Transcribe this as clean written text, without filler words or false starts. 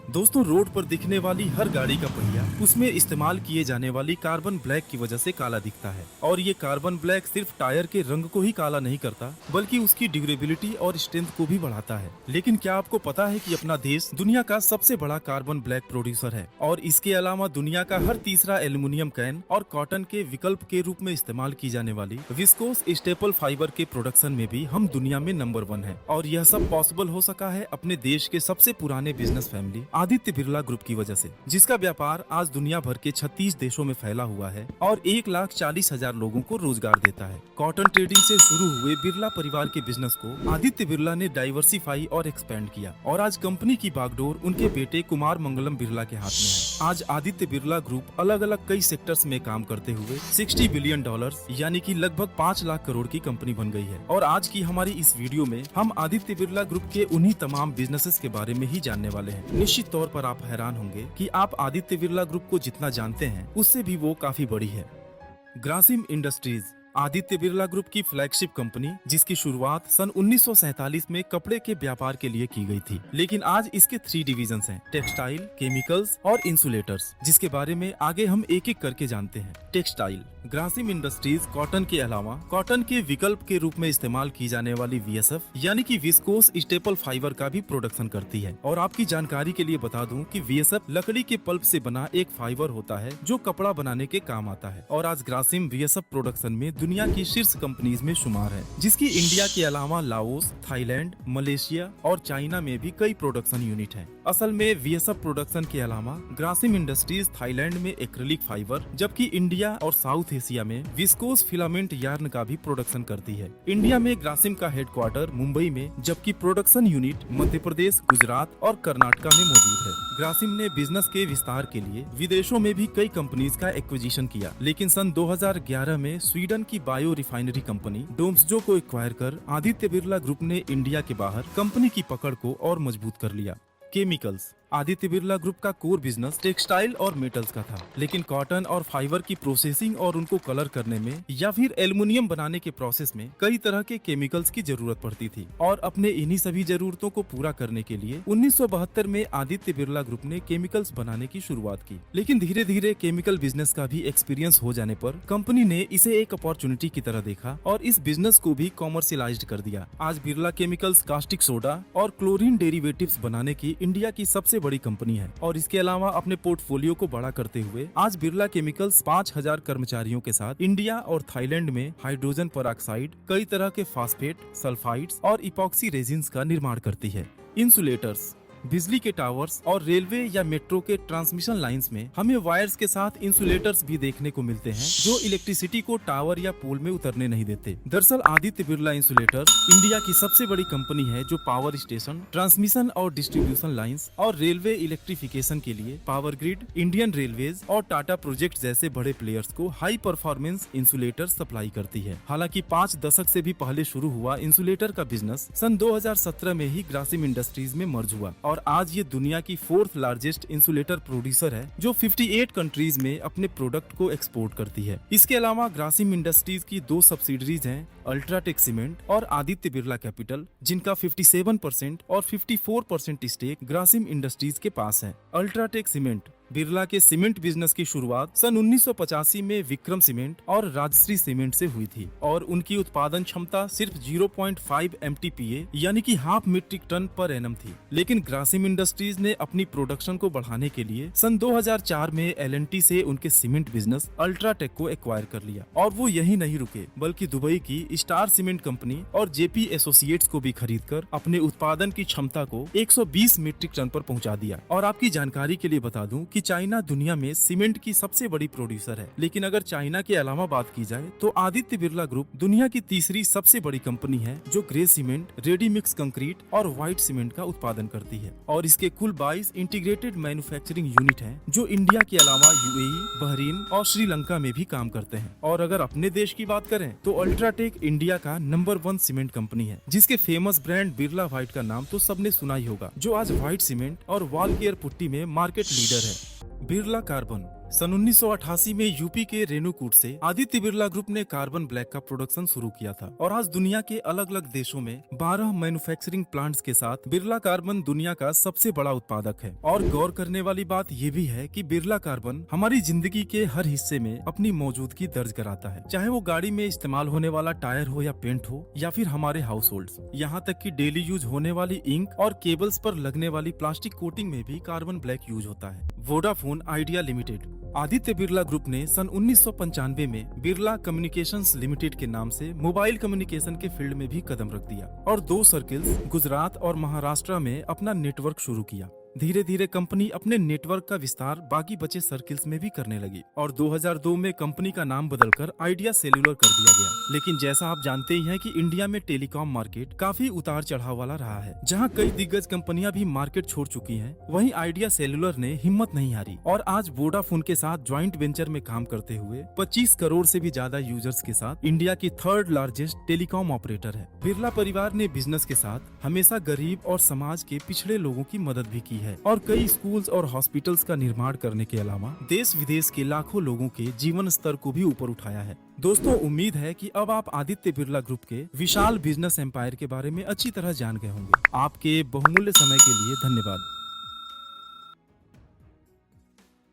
दोस्तों, रोड पर दिखने वाली हर गाड़ी का पहिया उसमें इस्तेमाल किए जाने वाली कार्बन ब्लैक की वजह से काला दिखता है। और ये कार्बन ब्लैक सिर्फ टायर के रंग को ही काला नहीं करता, बल्कि उसकी ड्यूरेबिलिटी और स्ट्रेंथ को भी बढ़ाता है। लेकिन क्या आपको पता है कि अपना देश दुनिया का सबसे बड़ा कार्बन ब्लैक प्रोड्यूसर है और इसके अलावा दुनिया का हर तीसरा एल्यूमिनियम कैन और कॉटन के विकल्प के रूप में इस्तेमाल की जाने वाली विस्कोस स्टेपल फाइबर के प्रोडक्शन में भी हम दुनिया में नंबर 1 है। और यह सब पॉसिबल हो सका है अपने देश के सबसे पुराने business family Aditya Birla group की वजह से, जिसका व्यापार आज दुनिया भर के 36 देशों में फैला हुआ है और 1,40,000 लोगों को रोजगार देता है। कॉटन ट्रेडिंग से शुरू हुए बिरला परिवार के बिजनेस को आदित्य बिरला ने डाइवर्सिफाई और एक्सपेंड किया और आज कंपनी की बागडोर उनके बेटे कुमार मंगलम बिरला के हाथ में है। आज आदित्य बिरला ग्रुप अलग अलग कई सेक्टर्स में काम करते हुए $60 बिलियन यानी कि लगभग 5 लाख करोड़ की कंपनी बन गई है। और आज की हमारी इस वीडियो में हम आदित्य बिरला ग्रुप के उन्हीं तमाम बिजनेसेस के बारे में ही जानने वाले हैं। निश्चित तौर पर आप हैरान होंगे कि आप आदित्य बिरला ग्रुप को जितना जानते हैं उससे भी वो काफी बड़ी है। ग्रासिम इंडस्ट्रीज आदित्य बिरला ग्रुप की फ्लैगशिप कंपनी, जिसकी शुरुआत सन 1947 में कपड़े के व्यापार के लिए की गई थी। लेकिन आज इसके 3 डिवीजन्स हैं, टेक्सटाइल, केमिकल्स और इंसुलेटर्स, जिसके बारे में आगे हम एक एक करके जानते हैं। टेक्सटाइल, ग्रासिम इंडस्ट्रीज कॉटन के अलावा कॉटन के विकल्प के रूप में इस्तेमाल की जाने वाली VSF यानी कि विस्कोस स्टेपल फाइबर का भी प्रोडक्शन करती है। और आपकी जानकारी के लिए बता दूं कि VSF लकड़ी के पल्प से बना एक फाइबर होता है जो कपड़ा बनाने के काम आता है। और आज ग्रासिम VSF प्रोडक्शन में दुनिया की शीर्ष कंपनीज में शुमार है, जिसकी इंडिया के अलावा लाओस, थाईलैंड, मलेशिया और चाइना में भी कई प्रोडक्शन यूनिट हैं। असल में VSF प्रोडक्शन के अलावा ग्रासिम इंडस्ट्रीज थाईलैंड में एक्रिलिक फाइबर, जबकि इंडिया और साउथ एशिया में विस्कोस फिलामेंट यार्न का भी प्रोडक्शन करती है। इंडिया में ग्रासिम का हेडक्वार्टर मुंबई में, जबकि प्रोडक्शन यूनिट मध्य प्रदेश, गुजरात और कर्नाटका में मौजूद है। ग्रासिम ने बिजनेस के विस्तार के लिए विदेशों में भी कई कंपनीज का एक्विजिशन किया, लेकिन सन 2011 में स्वीडन की बायो रिफाइनरी कंपनी डोम्सजो को एक्वायर कर आदित्य बिरला ग्रुप ने इंडिया के बाहर कंपनी की पकड़ को और मजबूत कर लिया। केमिकल्स, आदित्य बिरला ग्रुप का कोर बिजनेस टेक्सटाइल और मेटल्स का था, लेकिन कॉटन और फाइबर की प्रोसेसिंग और उनको कलर करने में या फिर एल्युमिनियम बनाने के प्रोसेस में कई तरह के केमिकल्स की जरूरत पड़ती थी। और अपने इन्हीं सभी जरूरतों को पूरा करने के लिए 1972 में आदित्य बिरला ग्रुप ने केमिकल्स बनाने की शुरुआत की। लेकिन धीरे धीरे केमिकल बिजनेस का भी एक्सपीरियंस हो जाने पर कंपनी ने इसे एक अपॉर्चुनिटी की तरह देखा और इस बिजनेस को भी कॉमर्शियलाइज्ड कर दिया। आज बिरला केमिकल्स कास्टिक सोडा और क्लोरीन डेरिवेटिव्स बनाने की इंडिया की सबसे बड़ी कंपनी है। और इसके अलावा अपने पोर्टफोलियो को बड़ा करते हुए आज बिरला केमिकल्स 5,000 कर्मचारियों के साथ इंडिया और थाईलैंड में हाइड्रोजन पेरोक्साइड, कई तरह के फास्फेट, सल्फाइड्स और इपॉक्सी रेजिन्स का निर्माण करती है। इंसुलेटर्स, बिजली के टावर्स और रेलवे या मेट्रो के ट्रांसमिशन लाइंस में हमें वायर्स के साथ इंसुलेटर्स भी देखने को मिलते हैं जो इलेक्ट्रिसिटी को टावर या पोल में उतरने नहीं देते। दरअसल आदित्य बिरला इंसुलेटर्स इंडिया की सबसे बड़ी कंपनी है जो पावर स्टेशन, ट्रांसमिशन और डिस्ट्रीब्यूशन लाइंस और रेलवे इलेक्ट्रिफिकेशन के लिए पावर ग्रिड, इंडियन रेलवेज और टाटा प्रोजेक्ट जैसे बड़े प्लेयर्स को हाई परफॉर्मेंस इंसुलेटर सप्लाई करती है। हालांकि 5 दशक से भी पहले शुरू हुआ इंसुलेटर का बिजनेस सन 2017 में ही ग्रासिम इंडस्ट्रीज में मर्ज हुआ और आज ये दुनिया की 4th लार्जेस्ट इंसुलेटर प्रोड्यूसर है जो 58 कंट्रीज में अपने प्रोडक्ट को एक्सपोर्ट करती है। इसके अलावा ग्रासिम इंडस्ट्रीज की 2 सब्सिडरीज हैं, अल्ट्राटेक सीमेंट और आदित्य बिरला कैपिटल, जिनका 57% और 54% स्टेक ग्रासिम इंडस्ट्रीज के पास है। अल्ट्राटेक सीमेंट, बिरला के सीमेंट बिजनेस की शुरुआत सन 1985 में विक्रम सीमेंट और राजश्री सीमेंट से हुई थी और उनकी उत्पादन क्षमता सिर्फ 0.5 MTPA यानी कि half metric ton per annum थी। लेकिन ग्रासिम इंडस्ट्रीज ने अपनी प्रोडक्शन को बढ़ाने के लिए सन 2004 में L&T से उनके सीमेंट बिजनेस अल्ट्राटेक को एक्वायर कर लिया। और वो यही नहीं रुके, बल्कि दुबई की स्टार सीमेंट कंपनी और JP एसोसिएट्स को भी खरीद कर अपने उत्पादन की क्षमता को 120 मीट्रिक टन पर पहुंचा दिया। और आपकी जानकारी के लिए बता दूं कि चाइना दुनिया में सीमेंट की सबसे बड़ी प्रोड्यूसर है। लेकिन अगर चाइना के अलावा बात की जाए तो आदित्य बिरला ग्रुप दुनिया की तीसरी सबसे बड़ी कंपनी है जो grey cement, ready mix concrete और व्हाइट सीमेंट का उत्पादन करती है। और इसके कुल 22 इंटीग्रेटेड मैन्युफैक्चरिंग यूनिट हैं जो इंडिया के अलावा UAE, बहरीन और श्रीलंका में भी काम करते हैं। और अगर अपने देश की बात करें तो अल्ट्राटेक इंडिया का नंबर 1 सीमेंट कंपनी है, जिसके फेमस ब्रांड बिरला व्हाइट का नाम तो सबने सुना ही होगा, जो आज व्हाइट सीमेंट और वॉल केयर पुट्टी में मार्केट लीडर है। बिरला कार्बन, सन 1988 में यूपी के रेणुकूट से आदित्य बिरला ग्रुप ने कार्बन ब्लैक का प्रोडक्शन शुरू किया था और आज दुनिया के अलग अलग देशों में 12 मैन्युफैक्चरिंग प्लांट्स के साथ बिरला कार्बन दुनिया का सबसे बड़ा उत्पादक है। और गौर करने वाली बात ये भी है कि बिरला कार्बन हमारी जिंदगी के हर हिस्से में अपनी मौजूदगी दर्ज कराता है, चाहे वो गाड़ी में इस्तेमाल होने वाला टायर हो या पेंट हो या फिर हमारे हाउस होल्ड। यहाँ तक कि डेली यूज होने वाली इंक और केबल्स पर लगने वाली प्लास्टिक कोटिंग में भी कार्बन ब्लैक यूज होता है। Vodafone idea limited Aditya Birla group ने सन 1995 में बिरला कम्युनिकेशंस लिमिटेड के नाम से मोबाइल कम्युनिकेशन के फील्ड में भी कदम रख दिया और 2 सर्किल्स गुजरात और महाराष्ट्र में अपना नेटवर्क शुरू किया। धीरे धीरे कंपनी अपने नेटवर्क का विस्तार बाकी बचे सर्किल्स में भी करने लगी और 2002 में कंपनी का नाम बदलकर आइडिया सेल्यूलर कर दिया गया। लेकिन जैसा आप जानते ही हैं कि इंडिया में टेलीकॉम मार्केट काफी उतार चढ़ाव वाला रहा है, जहां कई दिग्गज कंपनियां भी मार्केट छोड़ चुकी हैं। वहीं आइडिया सेल्यूलर ने हिम्मत नहीं हारी और आज वोडाफोन के साथ ज्वाइंट वेंचर में काम करते हुए 25 करोड़ से भी ज्यादा यूजर्स के साथ इंडिया की 3rd लार्जेस्ट टेलीकॉम ऑपरेटर है। बिरला परिवार ने बिजनेस के साथ हमेशा गरीब और समाज के पिछड़े लोगों की मदद भी की है और कई स्कूल्स और हॉस्पिटल्स का निर्माण करने के अलावा देश विदेश के लाखों लोगों के जीवन स्तर को भी ऊपर उठाया है। दोस्तों, उम्मीद है कि अब आप आदित्य बिरला ग्रुप के विशाल बिजनेस एम्पायर के बारे में अच्छी तरह जान गए होंगे। आपके बहुमूल्य समय के लिए धन्यवाद।